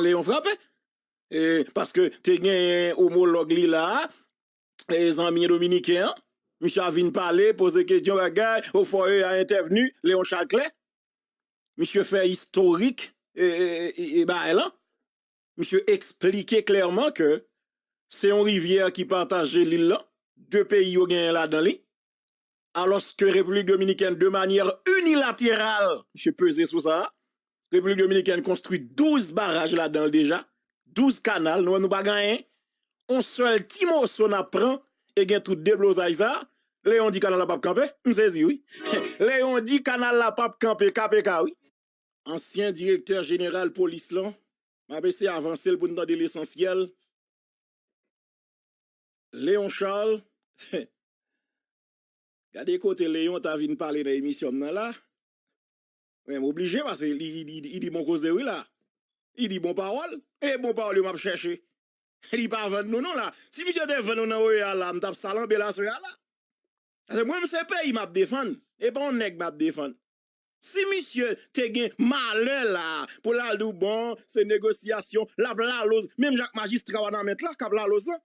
Léon frappé. Parce que tu as un homologue là, les amis dominicains, monsieur a venu parler, poser question, au foyer a intervenu, Léon Chaclet. Monsieur fait historique, monsieur expliquait clairement que c'est une rivière qui partage l'île là, deux pays ont gagné là dans l'île. Alors que République dominicaine, de manière unilatérale, monsieur pesé sur ça, République dominicaine construit 12 barrages là-dedans déjà, 12 canals, nous pas gagné. On seul petit morceau n'a prend et gain tout déblosage ça. Léon dit canal la pape camper, m'saisi oui. Léon dit canal la pape camper KPK oui. Ancien directeur général police là, m'a essayé avancer pour nous donner l'essentiel. Léon Charles, regardez côté Léon t'a venu parler dans l'émission là. Ouais, m'obligé parce qu'il dit bon cause de oui là. Il dit bon parole et bon parole m'a cherché. Il dit pas vendre non là. Si monsieur te vendre non là, m't'a salamber là là. Parce que moi c'est pays m'a défendre et pas on nèg m'a défendre. Si monsieur te gen malheur là pour la dou bon, c'est négociation, la lose, même Jacques magistrat va mettre là, cap la lose là.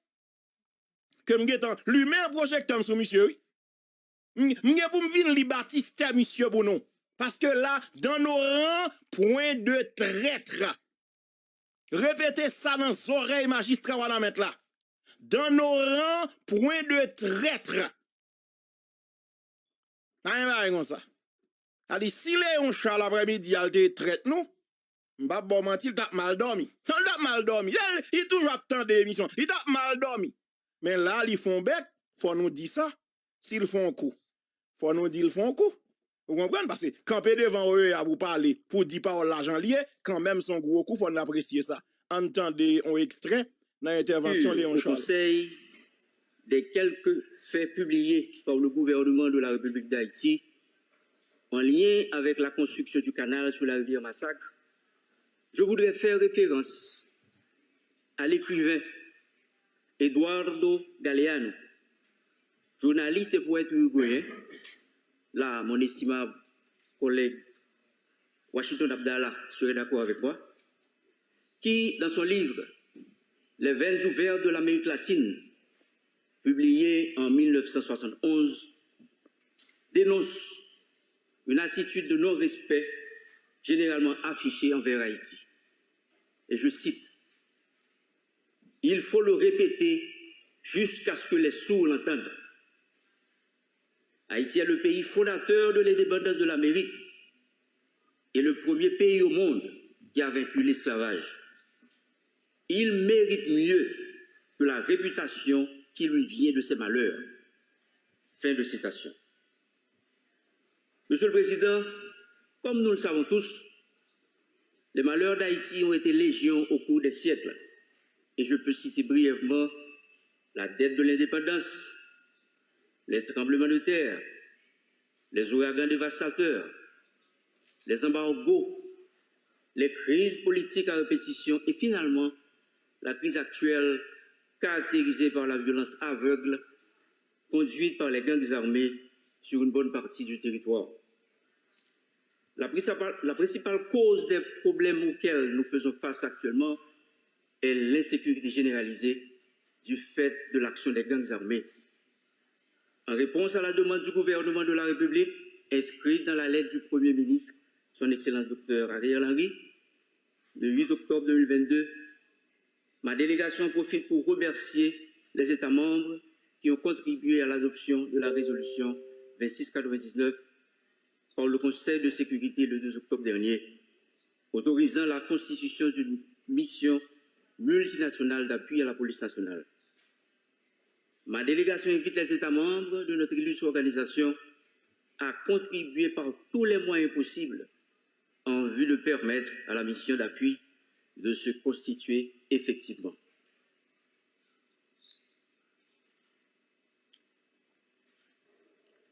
Que m'getan lui-même projecteur sur monsieur oui. M'ge pour m'vin li Baptiste monsieur pour nous. Parce que là dans nos rangs point de traître. Répétez ça dans les oreilles magistrat va mettre là. Dans nos rangs point de traître. Rien comme ça. A dit, si Léon Charles après-midi, il te traite nous, m'ba bon mentir, il t'a mal dormi. Il t'a mal dormi. Il toujours attend des émissions. Il t'a mal dormi. Mais là, ils font bête, faut nous dire ça. S'ils font un coup, faut nous dire ils font un coup. Vous comprenez? Parce que camper devant eux à vous parler pour dire pas l'argent lié, quand même son gros coup, faut apprécier ça. Entendez un extrait dans l'intervention Léon Charles. Conseil des quelques faits publiés par le gouvernement de la République d'Haïti en lien avec la construction du canal sur la rivière Massacre, je voudrais faire référence à l'écrivain Eduardo Galeano, journaliste et poète uruguayen, là, mon estimable collègue Washington Abdallah serait d'accord avec moi, qui, dans son livre Les veines ouvertes de l'Amérique latine, publié en 1971, dénonce une attitude de non-respect généralement affichée envers Haïti. Et je cite, « Il faut le répéter jusqu'à ce que les sourds l'entendent. Haïti est le pays fondateur de l'indépendance de l'Amérique et le premier pays au monde qui a vaincu l'esclavage. Il mérite mieux que la réputation qui lui vient de ses malheurs. » Fin de citation. Monsieur le Président, comme nous le savons tous, les malheurs d'Haïti ont été légion au cours des siècles. Et je peux citer brièvement la dette de l'indépendance, les tremblements de terre, les ouragans dévastateurs, les embargos, les crises politiques à répétition et finalement la crise actuelle caractérisée par la violence aveugle conduite par les gangs armés sur une bonne partie du territoire. La principale cause des problèmes auxquels nous faisons face actuellement est l'insécurité généralisée du fait de l'action des gangs armés. En réponse à la demande du gouvernement de la République, inscrite dans la lettre du Premier ministre, son Excellence Dr Ariel Henry, le 8 octobre 2022, ma délégation profite pour remercier les États membres qui ont contribué à l'adoption de la résolution 2699 par le Conseil de sécurité le 2 octobre dernier, autorisant la constitution d'une mission multinationale d'appui à la police nationale. Ma délégation invite les États membres de notre illustre organisation à contribuer par tous les moyens possibles en vue de permettre à la mission d'appui de se constituer effectivement.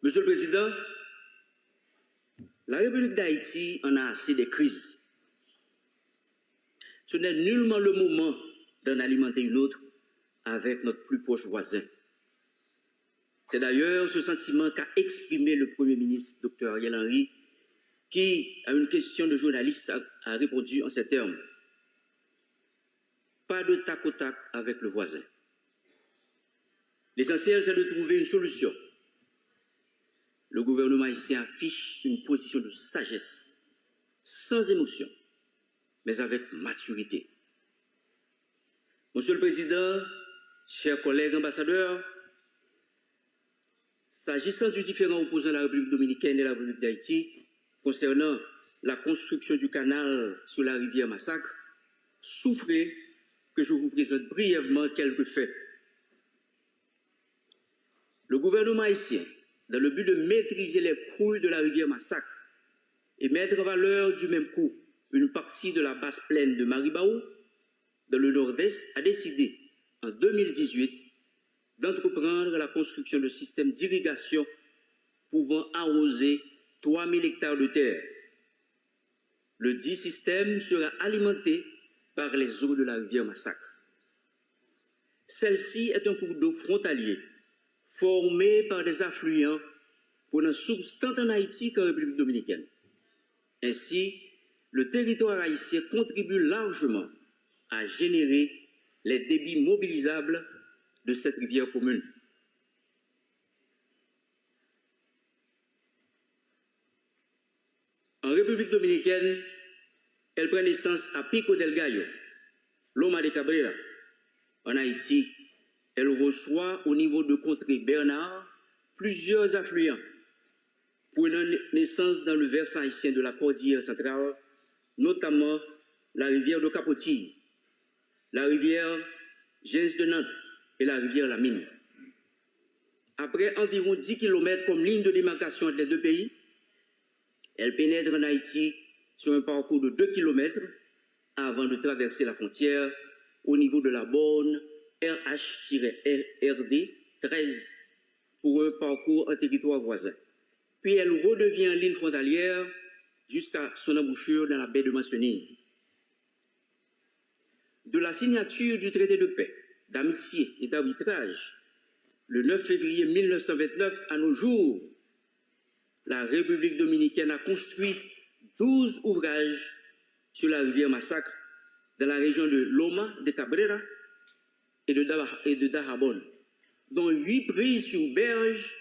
Monsieur le Président, la République d'Haïti en a assez des crises. Ce n'est nullement le moment d'en alimenter une autre avec notre plus proche voisin. C'est d'ailleurs ce sentiment qu'a exprimé le Premier ministre, Dr Ariel Henry, qui, à une question de journaliste, a répondu en ces termes. pas de tac au tac avec le voisin. L'essentiel, c'est de trouver une solution. Le gouvernement haïtien affiche une position de sagesse, sans émotion, mais avec maturité. Monsieur le Président, chers collègues ambassadeurs, s'agissant du différent opposant la République dominicaine et la République d'Haïti concernant la construction du canal sur la rivière Massacre, souffrez que je vous présente brièvement quelques faits. Le gouvernement haïtien, dans le but de maîtriser les crouilles de la rivière Massacre et mettre en valeur du même coup une partie de la basse plaine de Maribaou, dans le nord-est, a décidé en 2018 d'entreprendre la construction de systèmes d'irrigation pouvant arroser 3000 hectares de terre. Le dit système sera alimenté par les eaux de la rivière Massacre. Celle-ci est un cours d'eau frontalier formé par des affluents prenant source tant en Haïti qu'en République dominicaine. Ainsi, le territoire haïtien contribue largement à générer les débits mobilisables de cette rivière commune. En République dominicaine, elle prend naissance à Pico del Gallo, Loma de Cabrera. En Haïti, elle reçoit au niveau de Contrée Bernard plusieurs affluents, prenant naissance dans le versant haïtien de la cordillère centrale, notamment la rivière de Capotille, la rivière Gès de Nantes et la rivière La Mine. Après environ 10 km comme ligne de démarcation entre les deux pays, elle pénètre en Haïti sur un parcours de 2 km avant de traverser la frontière au niveau de la borne RH-RD 13 pour un parcours en territoire voisin. Puis elle redevient en ligne frontalière jusqu'à son embouchure dans la baie de Mancenille. De la signature du traité de paix, d'amitié et d'arbitrage, le 9 février 1929 à nos jours, la République dominicaine a construit 12 ouvrages sur la rivière Massacre dans la région de Loma de Cabrera et de Dajabon, dont 8 prises sur berge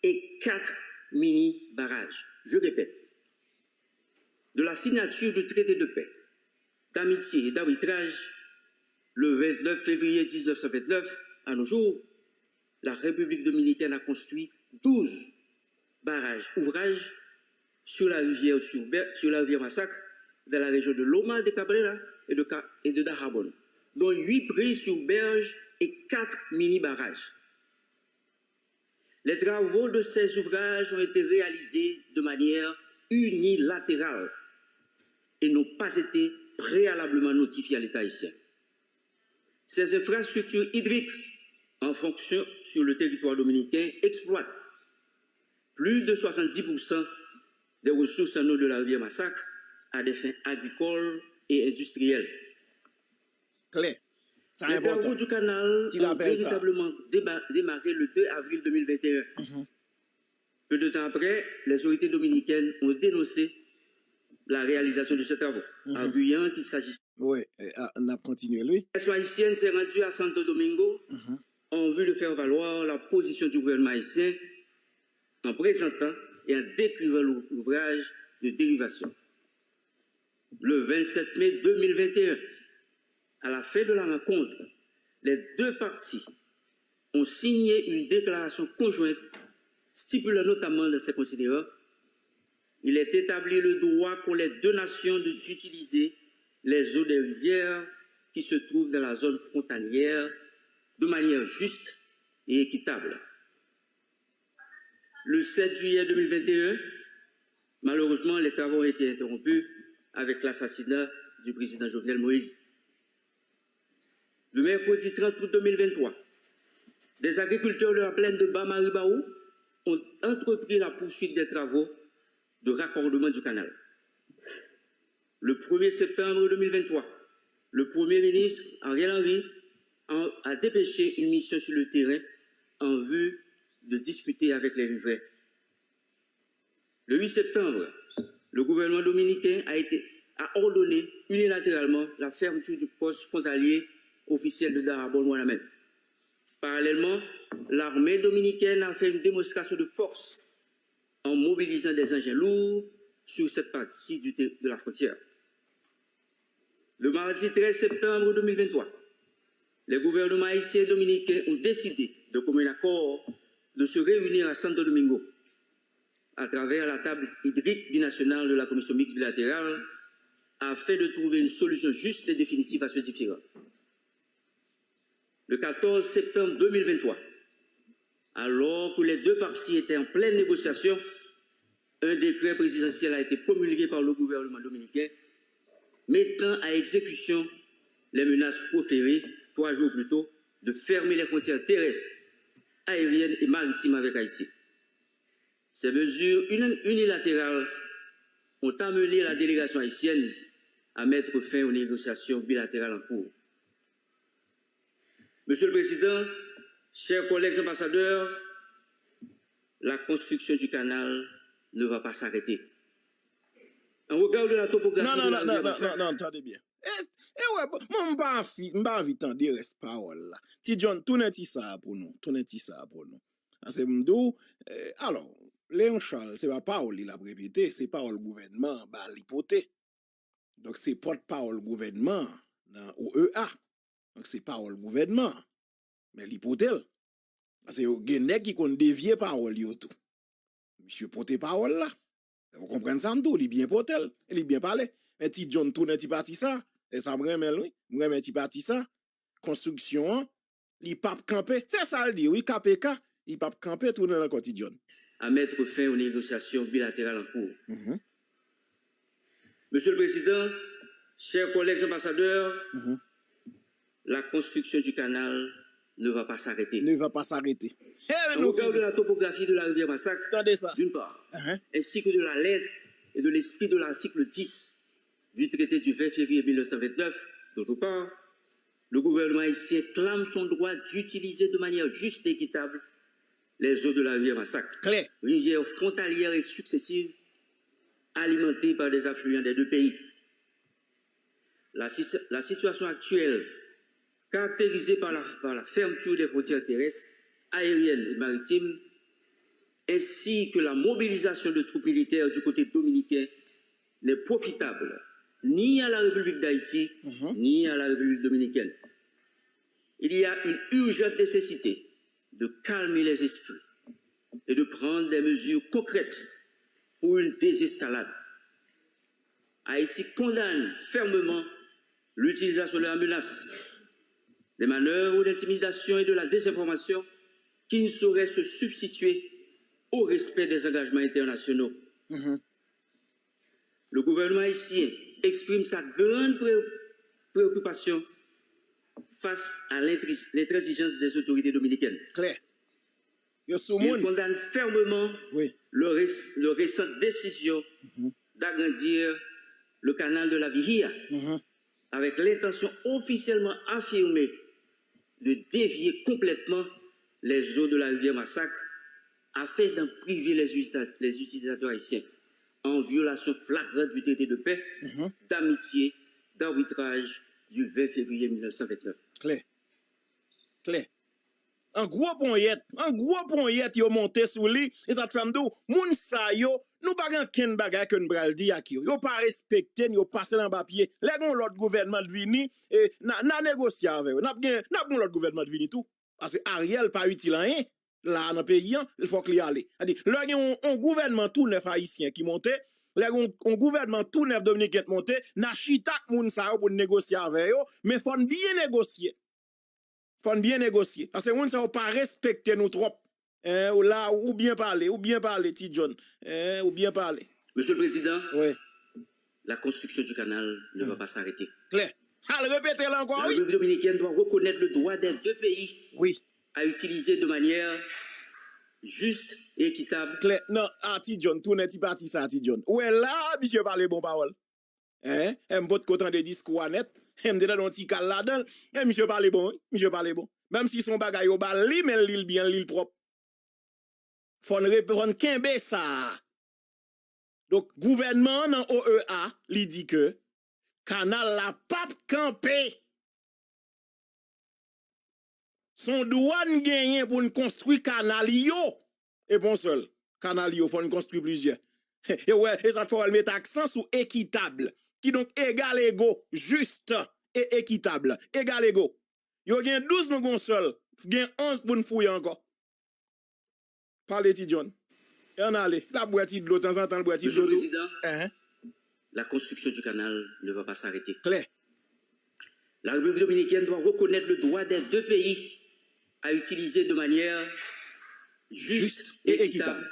et 4 mini-barrages. Je répète, de la signature du traité de paix, d'amitié et d'arbitrage, le 29 février 1929 à nos jours, la République dominicaine a construit 12 ouvrages sur la rivière Massacre, dans la région de Loma de Cabrera et de Dajabon, dont 8 prises sur berge et 4 mini-barrages. Les travaux de ces ouvrages ont été réalisés de manière unilatérale et n'ont pas été préalablement notifiés à l'État haïtien. Ces infrastructures hydriques en fonction sur le territoire dominicain exploitent plus de 70% des ressources en eau de la rivière Massacre à des fins agricoles et industrielles. Claire. Les travaux du canal ont véritablement démarré le 2 avril 2021. Peu de temps après, les autorités dominicaines ont dénoncé la réalisation de ces travaux, arguant qu'il s'agissait. Oui, on a continué, lui. La nation haïtienne s'est rendue à Santo Domingo en vue de faire valoir la position du gouvernement haïtien en présentant et en décrivant l'ouvrage de dérivation. Le 27 mai 2021, à la fin de la rencontre, les deux parties ont signé une déclaration conjointe stipulant notamment dans ces considérants: il est établi le droit pour les deux nations d'utiliser les eaux des rivières qui se trouvent dans la zone frontalière de manière juste et équitable. Le 7 juillet 2021, malheureusement, les travaux ont été interrompus avec l'assassinat du président Jovenel Moïse. Le mercredi 30 août 2023, des agriculteurs de la plaine de Bas-Maribaou ont entrepris la poursuite des travaux de raccordement du canal. Le 1er septembre 2023, le Premier ministre Ariel Henry a dépêché une mission sur le terrain en vue de discuter avec les riverains. Le 8 septembre, le gouvernement dominicain a ordonné unilatéralement la fermeture du poste frontalier officielle de Darabon moi-même. Parallèlement, l'armée dominicaine a fait une démonstration de force en mobilisant des engins lourds sur cette partie de la frontière. Le mardi 13 septembre 2023, les gouvernements haïtiens et dominicains ont décidé de commun accord de se réunir à Santo Domingo à travers la table hydrique binationale de la commission mixte bilatérale afin de trouver une solution juste et définitive à ce différend. Le 14 septembre 2023, alors que les deux parties étaient en pleine négociation, un décret présidentiel a été promulgué par le gouvernement dominicain mettant à exécution les menaces proférées 3 jours plus tôt de fermer les frontières terrestres, aériennes et maritimes avec Haïti. Ces mesures unilatérales ont amené la délégation haïtienne à mettre fin aux négociations bilatérales en cours. Monsieur le Président, chers collègues ambassadeurs, la construction du canal ne va pas s'arrêter. En regard de la topographie non, attendez bien. Ouais, moi, m'pas envie d'entendre reste parole là. Ti John, tout n'est ça pour nous. C'est m'dou, alors, Léon Charles, c'est pas parole il a répété, c'est parole gouvernement, bah l'hypothèse. Donc, c'est porte-parole gouvernement dans OEA. Donc, c'est parole gouvernement. Mais l'hypothèse, parce que y a des qui ont dévié parole yo tout. Monsieur porte parole là. Vous comprenez ça tout, il est bien porté, il est bien parlé. Mais ti John tourne ti parti ça, et ça me remet oui, me remet ti parti ça. Construction, il pape camper, c'est ça le dit, oui, KPK, il pape camper tourne dans le John. À mettre fin aux négociations bilatérales en cours. Monsieur le Président, chers collègues ambassadeurs, la construction du canal ne va pas s'arrêter. En regard de la topographie de la rivière Massacre, d'une part, ainsi que de la lettre et de l'esprit de l'article 10 du traité du 20 février 1929, d'autre part, le gouvernement haïtien clame son droit d'utiliser de manière juste et équitable les eaux de la rivière Massacre, rivière frontalière et successive, alimentée par des affluents des deux pays. La situation actuelle, caractérisée par la fermeture des frontières terrestres, aériennes et maritimes, ainsi que la mobilisation de troupes militaires du côté dominicain, n'est profitable ni à la République d'Haïti, ni à la République dominicaine. Il y a une urgente nécessité de calmer les esprits et de prendre des mesures concrètes pour une désescalade. Haïti condamne fermement l'utilisation de la menace, des manœuvres d'intimidation et de la désinformation qui ne sauraient se substituer au respect des engagements internationaux. Le gouvernement haïtien exprime sa grande préoccupation face à l'intransigeance des autorités dominicaines. Il condamne fermement le récente décision d'agrandir le canal de la Vihia avec l'intention officiellement affirmée de dévier complètement les eaux de la rivière Massacre afin d'en priver les utilisateurs haïtiens en violation flagrante du traité de paix, d'amitié, d'arbitrage du 20 février 1929. Claire. Un gros point yet yo monté sous lui et ça te fait m'dou moun sa yo nous pas gen ken bagay que n'bral di ak yo pas respecté yo passé dans papier les gon l'autre gouvernement de vini et n'a négocier avec n'a gon l'autre gouvernement de vini tout parce que Ariel pas utile rien là dans pays il faut qu'il y aller dit là gen un gouvernement tout neuf haïtien qui monté là un gouvernement tout neuf dominicain monté n'a chita moun sa yo pour négocier avec yo mais faut bien négocier. Faut bien négocier. Parce que on ne pas respecter nous trop. Ou bien parler, T. John. Ou bien parler. Monsieur le Président, la construction du canal ne va pas s'arrêter. Claire. Répétez-le encore. La République dominicaine doit reconnaître le droit des deux pays à utiliser de manière juste et équitable. Claire. Non, T. John, tout n'est pas ça, T. John. Ouais, là, monsieur parle bon parole. M'bot content de discours net. M'de dans petit cal là-dedans. Monsieur parle bon. Même si son bagay yo bal li, mais l'île bien, l'île propre. Faut répondre kembe ça. Donc, gouvernement dans OEA, li dit que canal la pape campé. son douane gagné pour nous construire canal yo. Et bon seul, canal yo, faut nous construire plusieurs. Et ouais, et ça faut mettre accent sur équitable, qui donc égal égaux, juste et équitable, égal égaux. Yo gen 12 nous gon seul, gen 11 pour nous fouiller encore. Parlez ti John. Et on allait, la boîte de l'eau, de temps en temps, la boîte de Monsieur l'eau. le Président, la construction du canal ne va pas s'arrêter. Claire. La République dominicaine doit reconnaître le droit des deux pays à utiliser de manière juste et équitable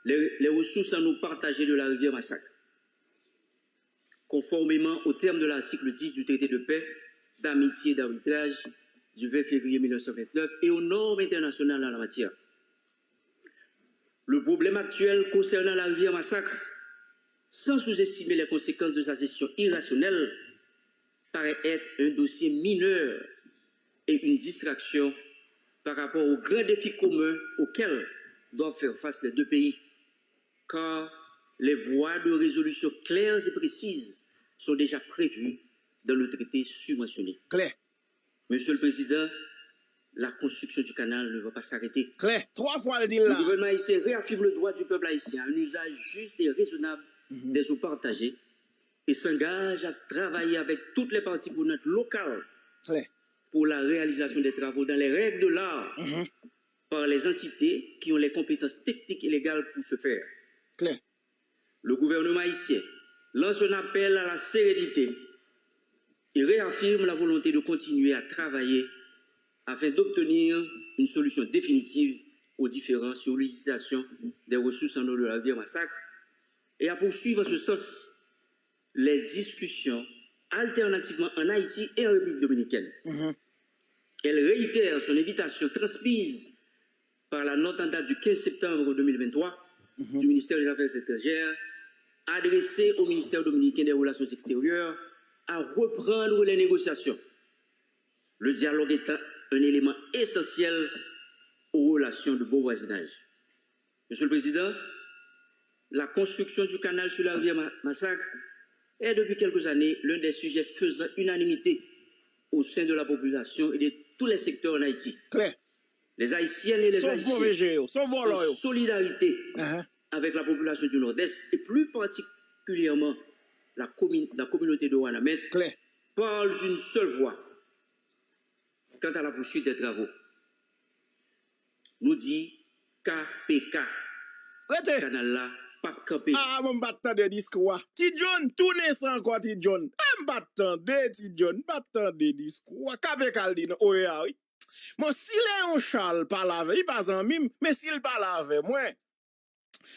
les ressources à nous partager de la rivière Massacre, conformément aux termes de l'article 10 du traité de paix, d'amitié et d'arbitrage du 20 février 1929 et aux normes internationales en la matière. Le problème actuel concernant la rivière Massacre, sans sous-estimer les conséquences de sa gestion irrationnelle, paraît être un dossier mineur et une distraction par rapport aux grands défis communs auxquels doivent faire face les deux pays, car les voies de résolution claires et précises sont déjà prévues dans le traité subventionné. Claire. Monsieur le Président, la construction du canal ne va pas s'arrêter. Claire. 3 fois le dit là. Le gouvernement haïtien réaffirme le droit du peuple haïtien à un usage juste et raisonnable des eaux partagées et s'engage à travailler avec toutes les parties prenantes locales Claire. pour la réalisation des travaux dans les règles de l'art par les entités qui ont les compétences techniques et légales pour ce faire. Claire. Le gouvernement haïtien lance un appel à la sérénité et réaffirme la volonté de continuer à travailler afin d'obtenir une solution définitive aux différends sur l'utilisation des ressources en eau de la rivière Massacre et à poursuivre en ce sens les discussions alternativement en Haïti et en République dominicaine. Elle réitère son invitation transmise par la note en date du 15 septembre 2023 du ministère des Affaires étrangères adressée au ministère dominicain des Relations extérieures à reprendre les négociations. Le dialogue étant un élément essentiel aux relations de bon voisinage. Monsieur le Président, la construction du canal sur la rivière Massacre est depuis quelques années l'un des sujets faisant unanimité au sein de la population et de tous les secteurs en Haïti. Claire. Les Haïtiennes et les Haïtiens en solidarité avec la population du Nord-Est et plus particulièrement la communauté de Ouanamet parlent d'une seule voix quant à la poursuite des travaux. Nous dit KPK. Canal là, pas campé. Ah, mon battant de discours. Ti John, tourne sans quoi, Ti John. Battant de Ti John, battant de discours. KPK le dit, oui. Mon si Léon Charles parle avec, il pas en mime, mais s'il parle avec moi,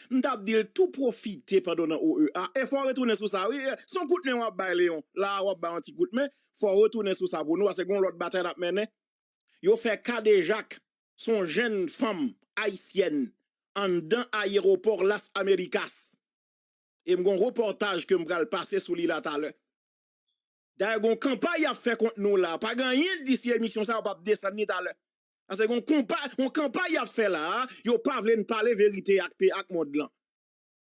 m'tap dit tout profiter pendant OEA. Et faut retourner sur ça. Oui, son coup de main ba Léon. Là, on ba un petit coup de main, faut retourner sur ça pour nous parce que l'autre bataille n'a mené. Yo fait Kade Jacques, son jeune femme haïtienne en dans aéroport Las Americas. Et m'gon reportage que m'gal passer sous l'île à tout à l'heure. D'ailleurs, gon campagne a fait contre nous là. Pas gagné d'ici émission ça, on va descendre tout à l'heure. Parce que on campagne a fait là, yo pas vle parler vérité ak monde là.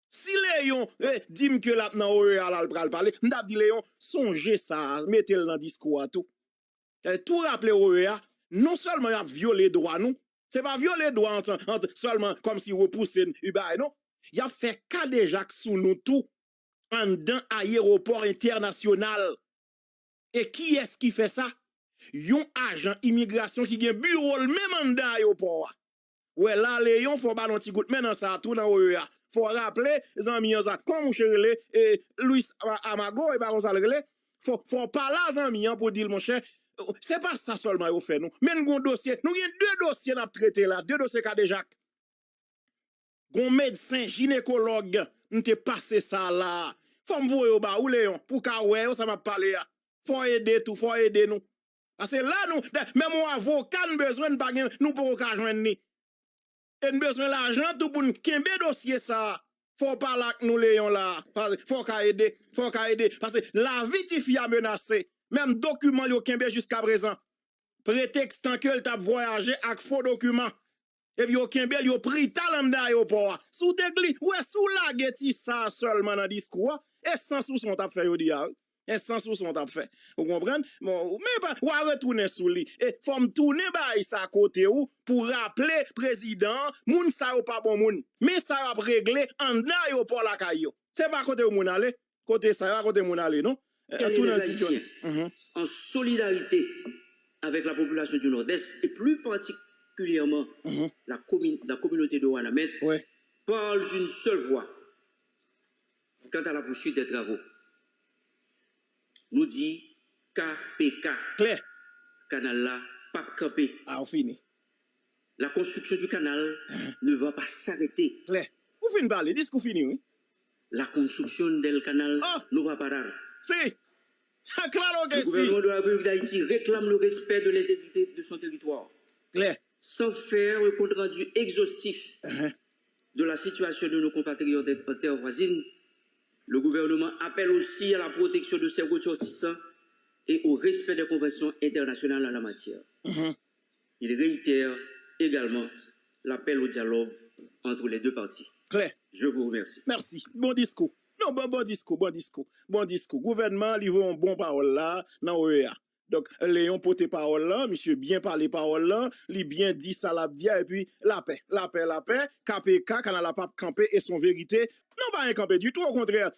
Si Léon dit que là nan OEA là pral parler, m'd'a dit Léon, songez ça, mettez-le dans discours à tout. Tout rappeler OEA, non seulement y a violé droit nous, c'est pas violer droit seulement comme si repousser Uber non. Y a fait Kade Jacques sous nous tout en dans aéroport international. Et qui est-ce qui fait ça? Yon agent immigration qui gen bureau le même en dans aéroport. Ouais là Léon faut pas non ti gout maintenant ça tout dans OEA. Faut rappeler zanmi ça comme cherele et Louis Amago et baron ça relé. Faut parler zanmi pour dire mon cher, c'est pas ça seulement yo fait nous. Mais nous gon dossier, nous gen 2 dossiers n'a traité là, 2 dossiers Kade Jacques. Gon médecin gynécologue, n'te passé ça là. Faut m'voyer au bas ou Léon pour ka ouais ça m'a parlé là. Faut aider tout, faut aider nous. Parce que là, nous, même mon avocat, nous besoin de pas nous pour qu'on joindre ni. Et nous besoin l'argent tout pour nous kembe dossier ça. Faut pas là que nous Léon là. Faut qu'à aider, faut qu'à aider. Parce que la vie ti fi a menacé. Même document yo kembe jusqu'à présent. Prétextant que t'a voyagé avec faux documents. Et puis yo kembe yo pris talent d'aéroport. Sous t'égli, ouais sous la geti ça seulement dans discours. Et sans sous son t'a fait yo dia. Un sens où son t'a fait. Vous comprenez? Bon, mais pas, ou à retourner sous lui. Et faut me tourner bah, ça côté ou pour rappeler président, moun sa ou pas bon moun. Mais ça va régler en da yo pour la caillou. C'est pas côté où moun aller. Côté ça, côté moun aller, non? Les Haïtiens, en solidarité avec la population du Nord-Est et plus particulièrement la communauté de Ouanamed, parlent d'une seule voix quant à la poursuite des travaux. Nous dit KPK. Claire. Canal là, pas campé. Ah, on finit. La construction du canal ne va pas s'arrêter. Claire. Vous finissez de parler, discours fini, oui. La construction del canal ne va pas parar. C'est. Claro que Le si. gouvernement de la République d'Haïti réclame le respect de l'intégrité de son territoire. Claire. Sans faire un compte rendu exhaustif de la situation de nos compatriotes en terre voisine, le gouvernement appelle aussi à la protection de ses ressortissants et au respect des conventions internationales en la matière. Il réitère également l'appel au dialogue entre les deux parties. Claire. Je vous remercie. Merci. Bon discours. Non, bon discours. Gouvernement, il veut un bon parole là, dans OEA. Donc, Léon pote parole là, monsieur bien parlé parole là, li bien dit ça l'a dit, et puis la paix. KPK, quand la pape campé et son vérité, non pas un campé du tout, au contraire.